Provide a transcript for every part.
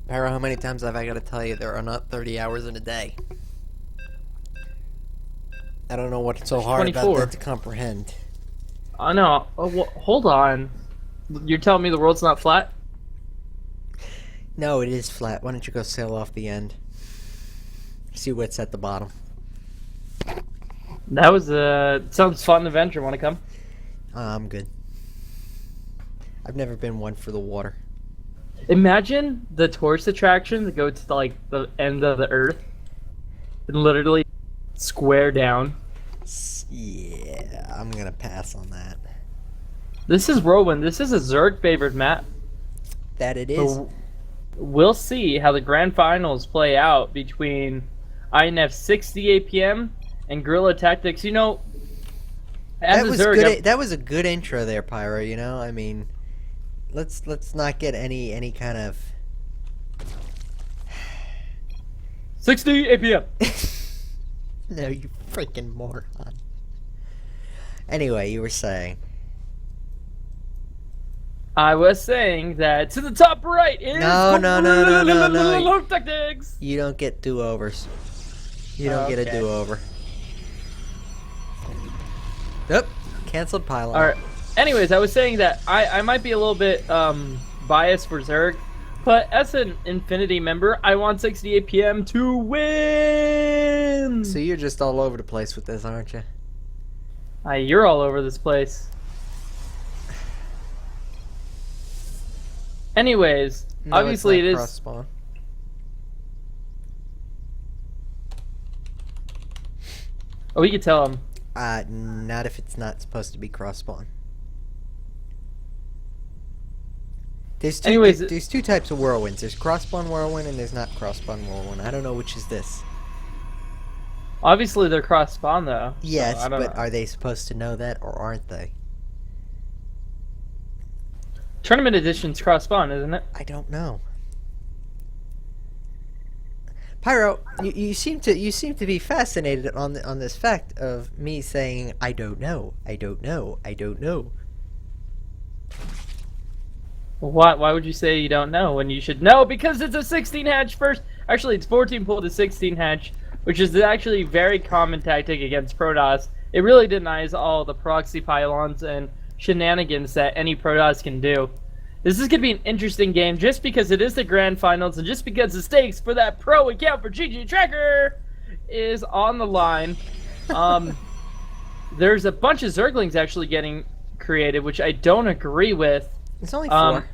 Pyro, how many times have I got to tell you there are not 30 hours in a day? I don't know what's so There's hard about 24. that to comprehend. I know. Oh, hold on. You're telling me the world's not flat? No, it is flat. Why don't you go sail off the end? See what's at the bottom. That was sounds fun adventure. Want to come? I'm good. I've never been one for the water. Imagine the tourist attraction that go to like the end of the earth and literally square down. Yeah, I'm gonna pass on that. This is Whirlwind. This is a Zerg favored map. That it is. So we'll see how the grand finals play out between INF 60APM and Guerrilla Tactics. You know, as That a was Zerg, good. That was a good intro there, Pyro. You know, I mean, let's not get any kind of 60APM. No, you freaking moron. Anyway, you were saying. I was saying that to the top right is No. Tactics. You don't get do-overs. You don't get a Okay. do-over. Yep. Canceled pylon. All right. Anyways, I was saying that I might be a little bit biased for Zerg, but as an InfNA member, I want 60APM to win. So you're just all over the place with this, aren't you? You're all over this place. Anyways, No, obviously it's it not is. cross-spawn. Oh, we could tell him. Not if it's not supposed to be cross-spawn. There's two, Anyways, there's two types of whirlwinds. There's cross-spawn whirlwind and there's not cross-spawn whirlwind. I don't know which is this. obviously they're cross spawn though. so Yes, I don't but know. are they supposed to know that or aren't they? Tournament edition's cross spawn, isn't it? I don't know. Pyro, you seem to be fascinated on this fact of me saying I don't know. Why would you say you don't know when you should know? Because it's a 16 hatch first. Actually, it's 14 pull to 16 hatch, which is actually a very common tactic against Protoss. It really denies all the proxy pylons and shenanigans that any Protoss can do. This is going to be an interesting game just because it is the grand finals and just because the stakes for that pro account for GG Tracker is on the line. There's a bunch of Zerglings actually getting created, which I don't agree with. It's only 4.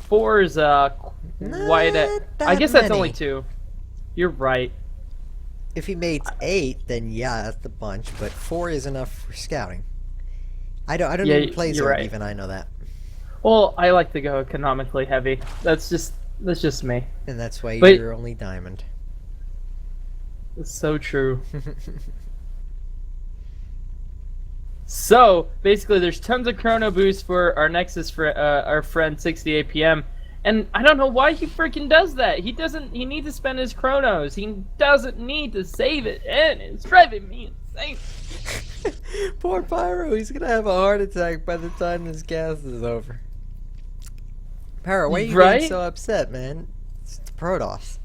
4 is quite a... I guess that's many. only 2. You're right. If he made 8, then yeah, that's a bunch. But 4 is enough for scouting. I don't Yeah, even play you're Zerg. right. Even I know that, Well, I like to go economically heavy. That's just me. and that's why But- you're only diamond. It's so true. So basically, there's tons of chrono boosts for our Nexus for our friend 60APM, and I don't know why he freaking does that. He doesn't. He needs to spend his chronos. He doesn't need to save it, and it's driving me insane. Poor Pyro, he's gonna have a heart attack by the time this gas is over. Pyro, why are you Right? getting so upset, man? It's the Protoss.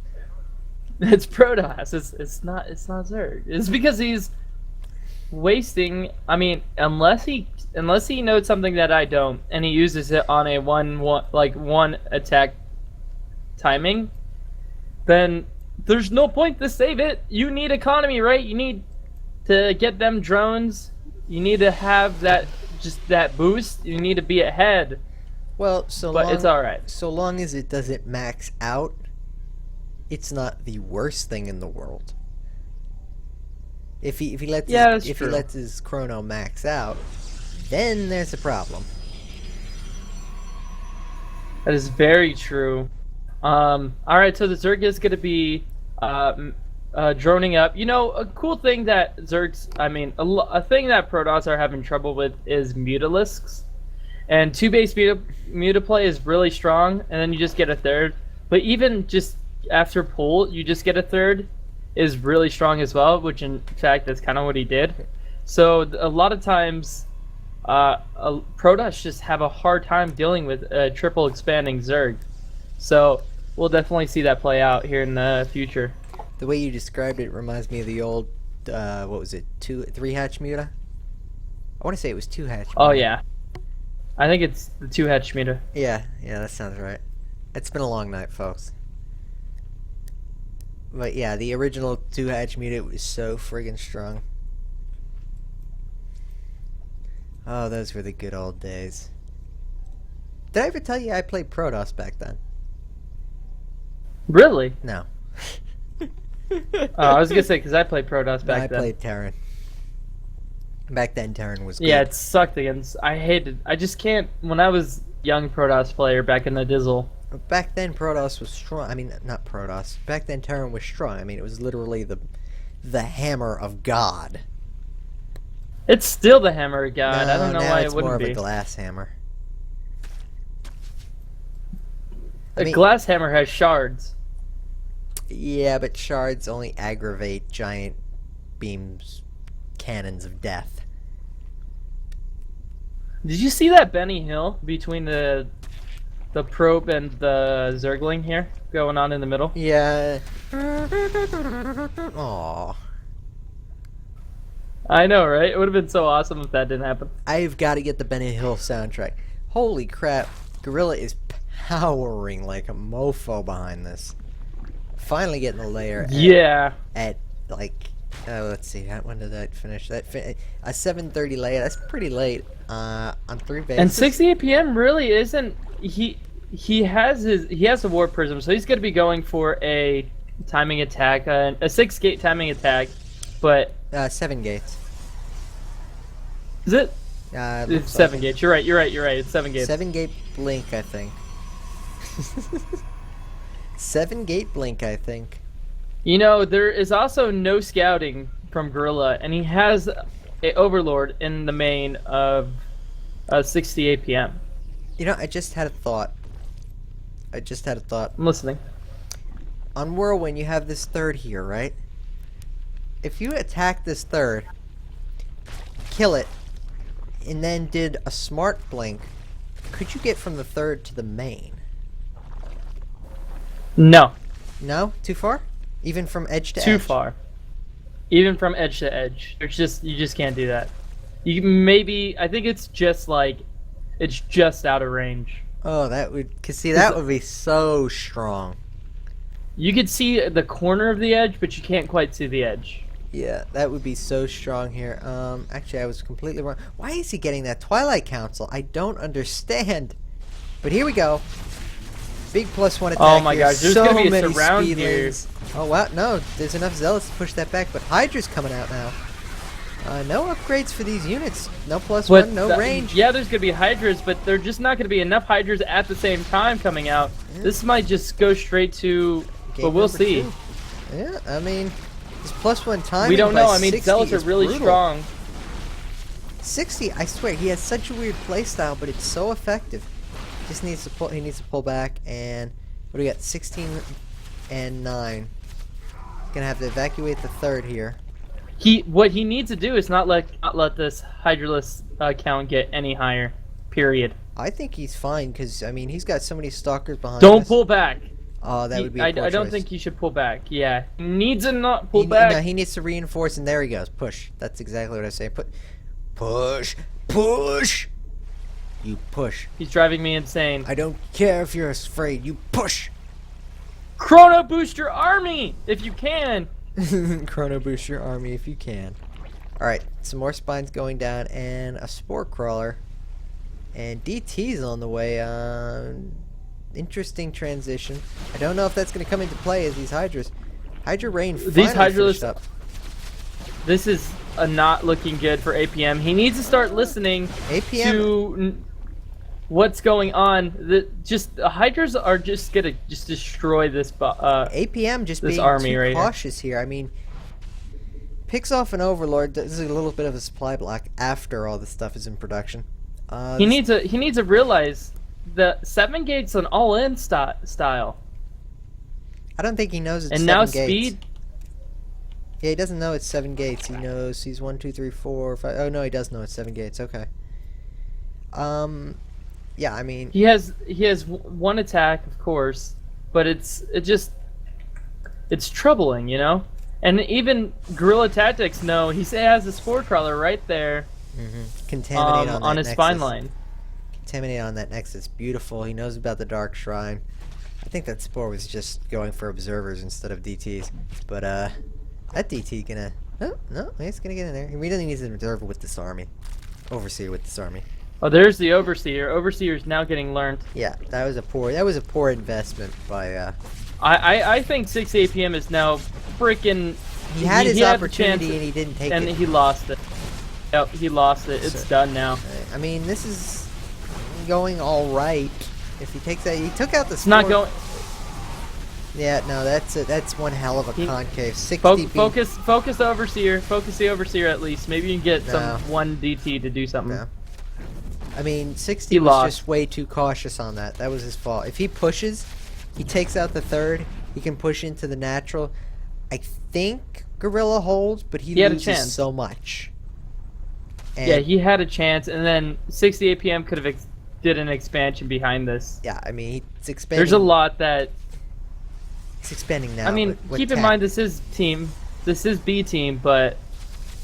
It's Protoss. It's not Zerg. It's because he's wasting. I mean, unless he knows something that I don't, and he uses it on a one attack timing, then there's no point to save it. You need economy, right? You need to get them drones. You need to have that boost. You need to be ahead. Well, But it's all right. So long as it doesn't max out, it's not the worst thing in the world. If he lets he lets his chrono max out, then there's a problem. That is very true. All right, so the Zerg is going to be droning up. You know, a cool thing that Zergs, a thing that Protoss are having trouble with is Mutalisks. And 2-base Mutaplay is really strong, and then you just get a third. But even just after pull, you just get a third is really strong as well, which in fact, that's kind of what he did. So a lot of times, Protoss just have a hard time dealing with a triple expanding Zerg. So we'll definitely see that play out here in the future. The way you described it reminds me of the old, what was it, 3-hatch Muta? I want to say it was 2-hatch Muta. Oh, yeah. I think it's the 2-hatch Muta. Yeah, that sounds right. It's been a long night, folks. But yeah, the original 2-hatch Muta was so friggin' strong. Oh, those were the good old days. Did I ever tell you I played Protoss back then? Really? No. I was gonna say, because I played Protoss back then. I played Terran. Back then, Terran was good. Yeah, it sucked against. I just can't. When I was young Protoss player back in the Dizzle. Back then, Protoss was strong. I mean, not Protoss. Back then, Terran was strong. I mean, it was literally the hammer of God. It's still the hammer of God. No, I don't know why it wouldn't be. it's more of a glass hammer. A glass hammer has shards. Yeah, but shards only aggravate giant beams, cannons of death. Did you see that Benny Hill between the probe and the Zergling here going on in the middle? Yeah. Aww. I know, right? It would have been so awesome if that didn't happen. I've got to get the Benny Hill soundtrack. Holy crap. Guerrilla is powering like a mofo behind this. Finally getting the layer at like, let's see, when did that finish? A 7:30 layer, that's pretty late on 3 bases. And 60APM really isn't, he has a Warp Prism, so he's going to be going for a timing attack, a 6-gate timing attack, but... 7 gates. Is it? It's 7 gates. You're right. It's 7 gates. 7-gate blink, I think. 7-gate blink, I think. You know, there is also no scouting from Guerrilla, and he has a Overlord in the main of 60APM. You know, I just had a thought. I'm listening. On Whirlwind, you have this third here, right? If you attack this third, kill it, and then did a smart blink, could you get from the third to the main? No. No? Too far? Even from edge to edge? Too far. Even from edge to edge. You just can't do that. I think it's just out of range. Oh, that would be so strong. You could see the corner of the edge, but you can't quite see the edge. Yeah, that would be so strong here. Actually, I was completely wrong. Why is he getting that Twilight Council? I don't understand. But here we go. Big +1 attack. Oh my here. gosh, there's so gonna be a many surround speed here. lanes. Oh wow, no, there's enough Zealots to push that back, but Hydra's coming out now. No upgrades for these units. No +1, no range. Yeah, there's gonna be Hydras, but they're just not gonna be enough Hydras at the same time coming out. Yeah. This might just go straight to, but we'll see. 2. Yeah, I mean, this +1 timing. We don't know. I mean, Zealots are really brutal. strong. 60, I swear, he has such a weird playstyle, but it's so effective. Just needs to pull. He needs to pull back, and what do we got? 16 and 9. Gonna have to evacuate the third here. What he needs to do is not let this Hydraless count get any higher. Period. I think he's fine because I mean he's got so many stalkers behind. Don't pull back. Oh, that would be a poor I don't choice. think he should pull back. Yeah, he needs to not pull back. No, he needs to reinforce, and there he goes. Push. That's exactly what I say. Push. You push. He's driving me insane. I don't care if you're afraid. You push. Chrono boost your army if you can. Chrono boost your army if you can. Alright, some more spines going down and a spore crawler. And DT's on the way. Interesting transition. I don't know if that's going to come into play as these Hydras. Hydra Rain finally finished up. This is not looking good for APM. He needs to start listening to what's going on. The Hydras are just gonna destroy this. APM just this being army too right cautious here. I mean, picks off an Overlord. This is a little bit of a supply block after all this stuff is in production. He needs to realize the 7 gates an all-in style. I don't think he knows it's and 7 now gates. Speed. Yeah, he doesn't know it's 7 gates. He knows he's 1, 2, 3, 4, 5. Oh no, he does know it's 7 gates. Okay. Yeah, I mean... He has one attack, of course, but it's troubling, you know? And even GuerillaTactics know, he has a spore crawler right there. Contaminate on his spine line. Contaminate on that nexus. Beautiful. He knows about the Dark Shrine. I think that spore was just going for observers instead of DTs. But, that DT gonna... Oh, no, he's gonna get in there. He really needs an observer with this army. Overseer with this army. Oh, there's the Overseer. Overseer's now getting learned. Yeah, that was a poor investment by, I think 6APM is now freaking... He had his opportunity and he didn't take it. And he lost it. Yep, he lost it. It's done now. I mean, this is going all right. If he takes that, he took out the. It's not going. Yeah, no, that's one hell of a concave. 60 focus the Overseer. Focus the Overseer at least. Maybe you can get one DT to do something. No. I mean, 60 was just way too cautious on that. That was his fault. If he pushes, he takes out the third. He can push into the natural. I think Guerrilla holds, but he loses so much. And yeah, he had a chance, and then 60APM could have did an expansion behind this. Yeah, I mean, it's expanding. There's a lot that... He's expanding now. I mean, keep in mind, this is B team, but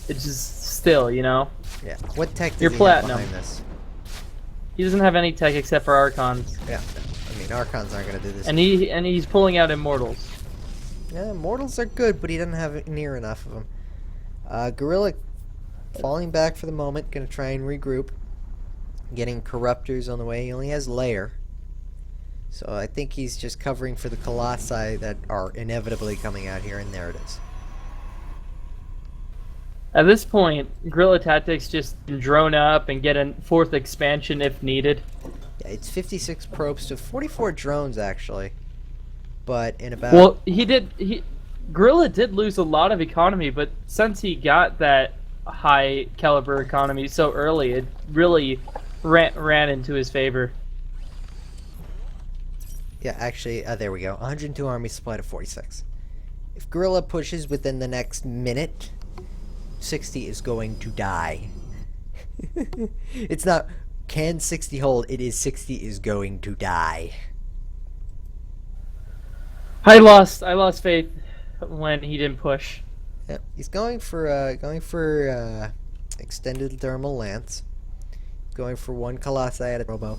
it's just still, you know? Yeah. What tech does You're he platinum. have behind this? He doesn't have any tech except for Archons. Yeah, I mean, Archons aren't going to do this. And he's pulling out Immortals. Yeah, Immortals are good, but he doesn't have near enough of them. Guerrilla falling back for the moment, going to try and regroup. Getting Corruptors on the way. He only has Lair. So I think he's just covering for the Colossi that are inevitably coming out here, and there it is. At this point, GuerillaTactics just drone up and get a fourth expansion if needed. Yeah, it's 56 probes to 44 drones, actually. But in about... Well, Guerrilla did lose a lot of economy, but since he got that high caliber economy so early, it really ran into his favor. Yeah, actually, there we go. 102 army supply to 46. If Guerrilla pushes within the next minute, 60 is going to die. It's not, can 60 hold? It is 60 is going to die. I lost faith when he didn't push. Yep, he's going for extended thermal lance. Going for one Colossi at a robo.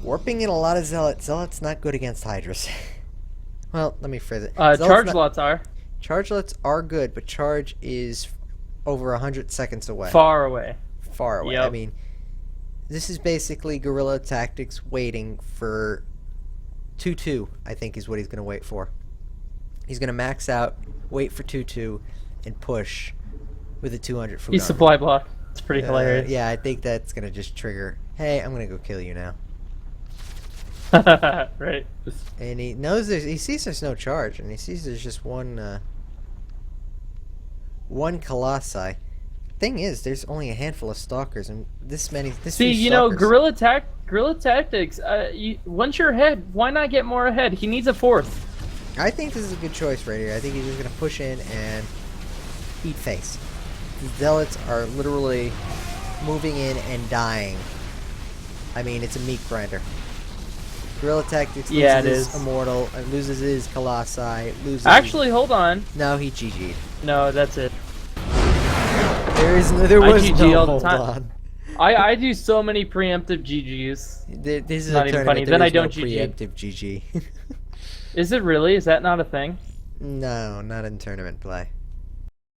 Warping in a lot of Zealots. Zealots not good against Hydras. Well, let me phrase it. Charge lots are. Charge lots are good, but charge is over 100 seconds away. Far away. Far away. Yep. I mean, this is basically GuerillaTactics waiting for 2-2, I think is what he's going to wait for. He's going to max out, wait for 2-2, and push with a 200 food He's armor. supply block. It's pretty hilarious. Yeah, I think that's going to just trigger, hey, I'm going to go kill you now. Right. And he knows he sees there's no charge, and he sees there's just one Colossi. Thing is, there's only a handful of stalkers, and this many. See, you know, GuerillaTactics. Once you're ahead, why not get more ahead? He needs a fourth. I think this is a good choice right here. I think he's just gonna push in and eat face. The Zealots are literally moving in and dying. I mean, it's a meat grinder. GuerillaTactics loses his Immortal, loses his Colossi, loses... Actually, hold on. No, he GG'd. No, that's it. There was GG no all the hold time. on. I do so many preemptive GGs. This is not a even tournament. funny. Then I don't GG. Preemptive GG. Is it really? Is that not a thing? No, not in tournament play.